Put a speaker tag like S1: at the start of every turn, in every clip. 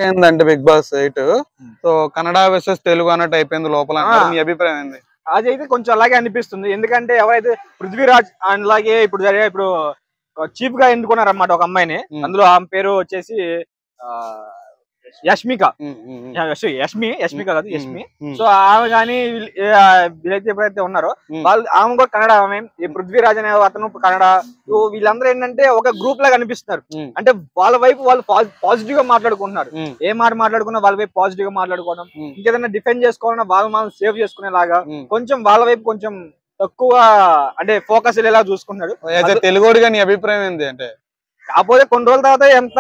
S1: ఏందంటే Bigg Boss 8 so Kannada versus Telugu అన్నట్టు అయిపోయింది లోపల. మీ అభిప్రాయం ఏంది?
S2: అదైతే కొంచెం అలాగే అనిపిస్తుంది. ఎందుకంటే ఎవరైతే పృథ్వీరాజ్ అలాగే ఇప్పుడు చీఫ్ గా ఎన్నుకున్నారన్నమాట ఒక అమ్మాయిని. అందులో ఆమె పేరు వచ్చేసి యష్మిక. యష్మిక కాదు, యష్మి. సో ఆమె కానీ వీళ్ళైతే ఎప్పుడైతే ఉన్నారో వాళ్ళు, ఆమె కూడా కన్నడ. ఆమె పృథ్వీరాజ్ అనే అతను కన్నడ. వీళ్ళందరూ ఏంటంటే ఒక గ్రూప్ లాగా అనిపిస్తున్నారు. అంటే వాళ్ళ వైపు వాళ్ళు పాజిటివ్ గా మాట్లాడుకుంటున్నారు. ఏ మాట మాట్లాడుకున్నా వాళ్ళ వైపు పాజిటివ్ గా మాట్లాడుకోవడం, ఇంకేదైనా డిఫెండ్ చేసుకోవాలన్నా వాళ్ళు సేవ్ చేసుకునేలాగా కొంచెం వాళ్ళ వైపు కొంచెం తక్కువ అంటే ఫోకస్ వెళ్ళేలా చూసుకుంటున్నాడు.
S1: తెలుగుడిగా నీ అభిప్రాయం ఏంటి అంటే?
S2: కాకపోతే కొన్ని రోజుల తర్వాత ఎంత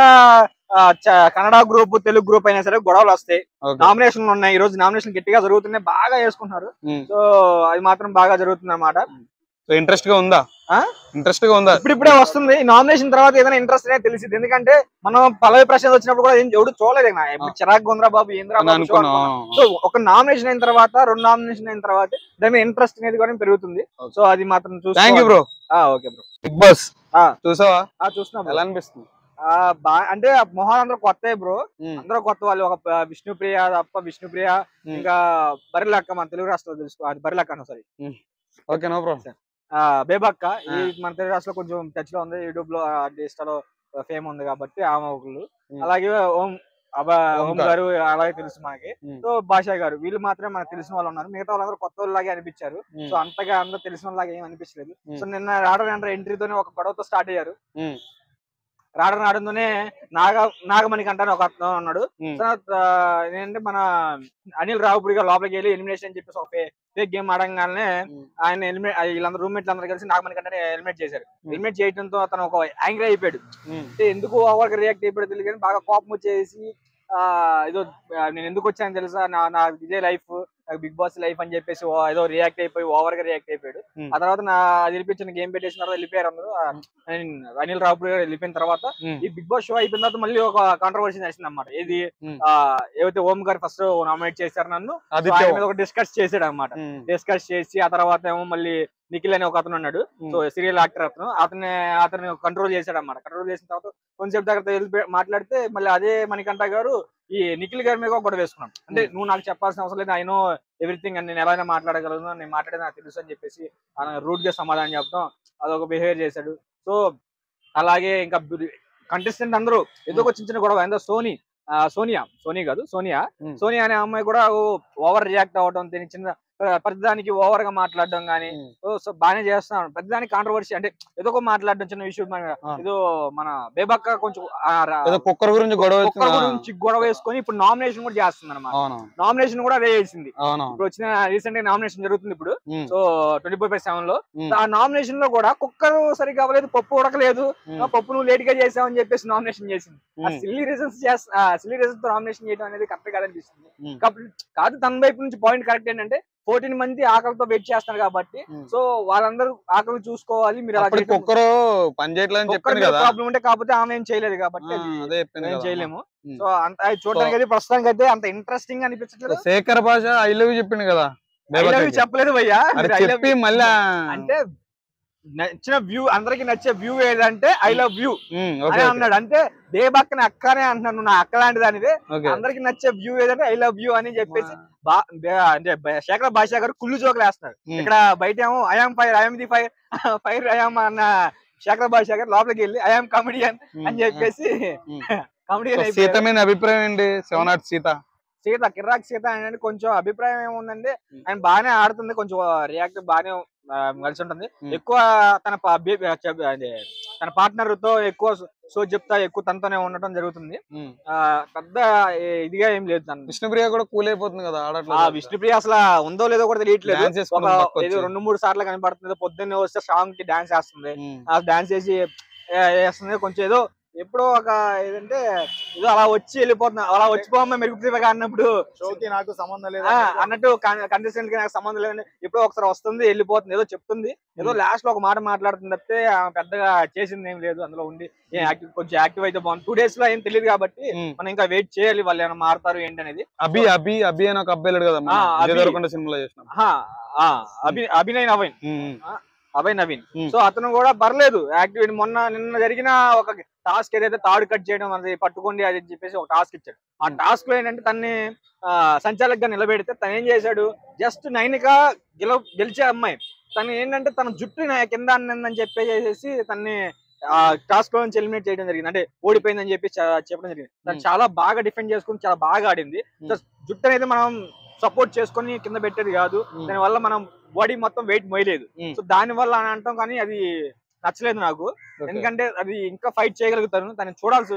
S2: కన్నడ గ్రూప్ తెలుగు గ్రూప్ అయినా సరే గొడవలు వస్తాయి. నామినేషన్లు ఉన్నాయి. ఈ రోజు నామినేషన్ గట్టిగా జరుగుతున్నాయి, బాగా వేసుకుంటున్నారు. సో అది మాత్రం బాగా జరుగుతుంది అన్నమాట.
S1: ఇంట్రెస్ట్ గా ఉందా? ఇంట్రెస్ట్ గా ఉందా?
S2: ఇప్పుడే వస్తుంది. నామినేషన్ తర్వాత ఏదైనా ఇంట్రెస్ట్ అనేది తెలిసింది. ఎందుకంటే మనం పల్లవి ప్రశాంత్ వచ్చినప్పుడు కూడా ఎవడు చూడలేదు. చిరాక్ గొంద్రా బాబు ఏంద్రా బాబు. సో ఒక నామినేషన్ అయిన తర్వాత, 2 నామినేషన్ అయిన తర్వాత దాని మీద ఇంట్రెస్ట్ అనేది కూడా పెరుగుతుంది. సో అది మాత్రం చూసి
S1: bro.
S2: Okay bro.
S1: Bigg Boss చూసావా?
S2: చూస్తున్నా.
S1: ఎలా అనిపిస్తుంది?
S2: అంటే మొహాలు అందరూ కొత్త బ్రో. అందరూ కొత్త వాళ్ళు. ఒక విష్ణుప్రియ తప్ప, విష్ణుప్రియ ఇంకా బరిలక్క, మన తెలుగు రాష్ట్రాలు తెలుసు. అది బరిలక్క సారీ.
S1: Okay, no problem.
S2: బేబక్క ఈ మన తెలుగు రాష్ట్రంలో కొంచెం టచ్ లో ఉంది. యూట్యూబ్ లో ఇన్స్టాలో ఫేమ్ ఉంది కాబట్టి ఆమె ఒకళ్ళు. అలాగే ఓం గారు అలాగే తెలుసు మనకి. సో భాషా గారు, వీళ్ళు మాత్రమే మనకు తెలిసిన వాళ్ళు ఉన్నారు. మిగతా వాళ్ళందరూ కొత్త వాళ్ళలాగే అనిపించారు. సో అంతగా అందరూ తెలిసిన వాళ్ళలాగా ఏం అనిపించలేదు. సో నిన్న రాడర్ ఎంట్రీతోనే ఒక గొడవతో స్టార్ట్ అయ్యారు. రావడంతోనే నాగమణికి అంటాను ఒక అతను ఉన్నాడు. ఏంటంటే మన అనిల్ రావుపూడి గారు లోపలికి వెళ్ళి ఎలిమినేషన్ అని చెప్పేసి ఒక ఫేక్ గేమ్ ఆడంగానే ఆయన వీళ్ళందరూ రూమ్మేట్లు అందరూ కలిసి నాగమణి కంటే ఎలిమినేట్ చేశారు. ఎలిమినేట్ చేయడంతో అతను ఒక యాంగ్రీ అయిపోయాడు. అంటే ఎందుకు ఓవర్ గా రియాక్ట్ అయిపోయాడు తెలియదు కానీ బాగా కోపం వచ్చేసి ఏదో నేను ఎందుకు వచ్చాను తెలుసా, నా ఇదే లైఫ్, నాకు బిగ్ బాస్ లైఫ్ అని చెప్పేసి ఏదో రియాక్ట్ అయిపోయి ఓవర్ గా రియాక్ట్ అయిపోయాడు. ఆ తర్వాత గెలిపించిన గేమ్ పెట్టేసిన తర్వాత వెళ్ళిపోయారు అందరూ. అనిల్ రావుపూడి గారు వెళ్ళిపోయిన తర్వాత ఈ బిగ్ బాస్ షో అయిపోయిన తర్వాత మళ్ళీ ఒక కాంట్రవర్సీ నడిచింది అన్నమాట. ఇది ఏవైతే ఓం గారు ఫస్ట్ నామినేట్ చేశారు నన్ను, ఒక డిస్కస్ చేసాడు అనమాట. డిస్కస్ చేసి ఆ తర్వాత ఏమో మళ్ళీ నిఖిల్ అనే ఒక అతను ఉన్నాడు. సో సీరియల్ యాక్టర్ అతను కంట్రోల్ చేశాడు అన్నమాట. కంట్రోల్ చేసిన తర్వాత కొంచెం దగ్గర మాట్లాడితే మళ్ళీ అదే మణికంఠ గారు ఈ నిఖిల్ గారి మీద గొడవ వేసుకున్నాం. అంటే నువ్వు నాకు చెప్పాల్సిన అవసరం లేదు, ఐ నో ఎవ్రీథింగ్, అని నేను ఎలా అయినా మాట్లాడగలను, నేను మాట్లాడేది నాకు తెలుసు అని చెప్పేసి రూట్ గా సమాధానం చెప్పడం, అదొక బిహేవియర్ చేశాడు. సో అలాగే ఇంకా కంటెస్టెంట్ అందరూ ఏదో ఒక చిన్న గొడవ. ఎంతో సోనియా అనే అమ్మాయి కూడా ఓవర్ రియాక్ట్ అవ్వడం, చిన్న ప్రతిదానికి ఓవర్ గా మాట్లాడడం గానీ సో బాగానే చేస్తున్నాడు. ప్రతిదానికి కాంట్రవర్సీ అంటే ఏదో ఒక మాట్లాడడం చిన్న విషయం. ఏదో మన బేబక్క కొంచెం
S1: కుక్కర్ గురించి
S2: గొడవ వేసుకొని ఇప్పుడు నామినేషన్ కూడా చేస్తుంది అనమాట. నామినేషన్ కూడా అదే చేసింది. ఇప్పుడు వచ్చిన రీసెంట్ గా నామినేషన్ జరుగుతుంది ఇప్పుడు. సో 24/7 లో ఆ నామినేషన్ లో కూడా కుక్కర్ సరిగ్గా అవ్వలేదు, పప్పు ఉడకలేదు, పప్పు నువ్వు లేట్ గా చేసావని చెప్పేసి నామినేషన్ చేసింది. ఆ సిల్లీ రీజన్స్ తో నామినేషన్ చేయడం అనేది కరెక్ట్ కాదనిపిస్తుంది. కాదు, తన వైపు నుంచి పాయింట్ కరెక్ట్ ఏంటంటే 14 మంది ఆకలితో వెయిట్ చేస్తారు కాబట్టి సో వాళ్ళందరూ ఆకలి చూసుకోవాలి. మీరు ప్రాబ్లం ఉంటే కాకపోతే ఆమె ఏం చేయలేదు కాబట్టి ఏం చేయలేము. సో అంత చూడడానికి అయితే ప్రస్తుతానికి అయితే అంత ఇంట్రెస్టింగ్ అనిపించట్లేదు.
S1: శేఖర్ భాష ఐ లవ్ యూ చెప్పింది కదా,
S2: చెప్పలేదు భయ్యా.
S1: మళ్ళీ అంటే
S2: నచ్చిన వ్యూ, అందరికి నచ్చే వ్యూ ఏదంటే ఐ లవ్ యూ అని అన్నాడు. అంటే బేబక్కని అక్కనే అంటున్నాను, నా అక్క లాంటి దానిదే. అందరికి నచ్చే వ్యూ ఏదంటే ఐ లవ్ యూ అని చెప్పేసి అంటే శేఖర్ భాషా గారు కుళ్ళు జోకులు వేస్తున్నారు. ఇక్కడ బయట ఏమో I'm fire, I'm the fire I'm అన్న శేఖర్ భాషా గారు లోపలికి వెళ్ళి ఐఎమ్ కామెడియన్ అని చెప్పేసి
S1: కామెడియన్. అభిప్రాయం ఏంటి?
S2: సీత కిర్రాక్ సీత అంటే కొంచెం అభిప్రాయం ఏముందంటే ఆయన బాగానే ఆడుతుంది, కొంచెం రియాక్ట్ బాగానే కలిసి ఉంటుంది. ఎక్కువ తన పార్ట్నర్ తో ఎక్కువ షో చెప్తా, ఎక్కువ తనతోనే ఉండటం జరుగుతుంది. పెద్ద ఇదిగా ఏం లేదు. తను
S1: విష్ణుప్రియ కూడా కూల్ అయిపోతుంది కదా.
S2: విష్ణుప్రియ అసలు ఉందో లేదో కూడా తెలియట్లేదు. ఏదో 2-3 సార్లు కనపడుతుంది. పొద్దున్నే వస్తే సాంగ్ కి డాన్స్ వేస్తుంది. డాన్స్ వేస్తుంది. కొంచెం ఏదో ఎప్పుడో ఒక ఏదంటే ఏదో అలా వచ్చి వెళ్ళిపోతున్నా, అలా వచ్చిపోమ్మా మెరుగుగా అన్నప్పుడు
S3: షోకి నాకు సంబంధం లేదు
S2: అన్నట్టు, కంటెస్టెంట్ కి నాకు సంబంధం లేదని ఎప్పుడో ఒకసారి వస్తుంది, వెళ్ళిపోతుంది, ఏదో చెప్తుంది, ఏదో లాస్ట్ లో ఒక మాట మాట్లాడుతుంది తప్పితే పెద్దగా చేసింది ఏం లేదు. అందులో ఉండి కొంచెం యాక్టివ్ అయితే బాగుంది. 2 days లో ఏం తెలియదు కాబట్టి మనం ఇంకా వెయిట్ చేయాలి వాళ్ళు ఏమైనా మారుతారు ఏంటి అనేది.
S1: అభి అని ఒక అబ్బాయి కదా సినిమాలో చేసిన
S2: అభినయ్ నవీన్. అభయ్ నవీన్. సో అతను కూడా పర్లేదు యాక్టివ్. నిన్న జరిగిన ఒక టాస్క్ ఏదైతే తాడు కట్ చేయడం అది పట్టుకోండి అది చెప్పేసి ఒక టాస్క్ ఇచ్చాడు. ఆ టాస్క్ లో ఏంటంటే తన్ని సంచాలకుగా నిలబెడితే తను ఏం చేశాడు, జస్ట్ నైనిక గెలిచే అమ్మాయి తను ఏంటంటే తన జుట్టు కింద అన్నదని చెప్పేసి తన్ని ఆ టాస్క్ లో నుంచి ఎలిమినేట్ చేయడం జరిగింది. అంటే ఓడిపోయిందని చెప్పి చెప్పడం జరిగింది. తను చాలా బాగా డిఫెండ్ చేసుకుని చాలా బాగా ఆడింది. జుట్టు అనేది మనం సపోర్ట్ చేసుకుని కింద పెట్టేది కాదు, దాని వల్ల మనం బాడీ మొత్తం వెయిట్ మోయలేదు. సో దాని వల్ల అని అంటాం, కానీ అది నచ్చలేదు నాకు. ఎందుకంటే అది ఇంకా ఫైట్ చేయగలుగుతాను, దాన్ని చూడాల్సి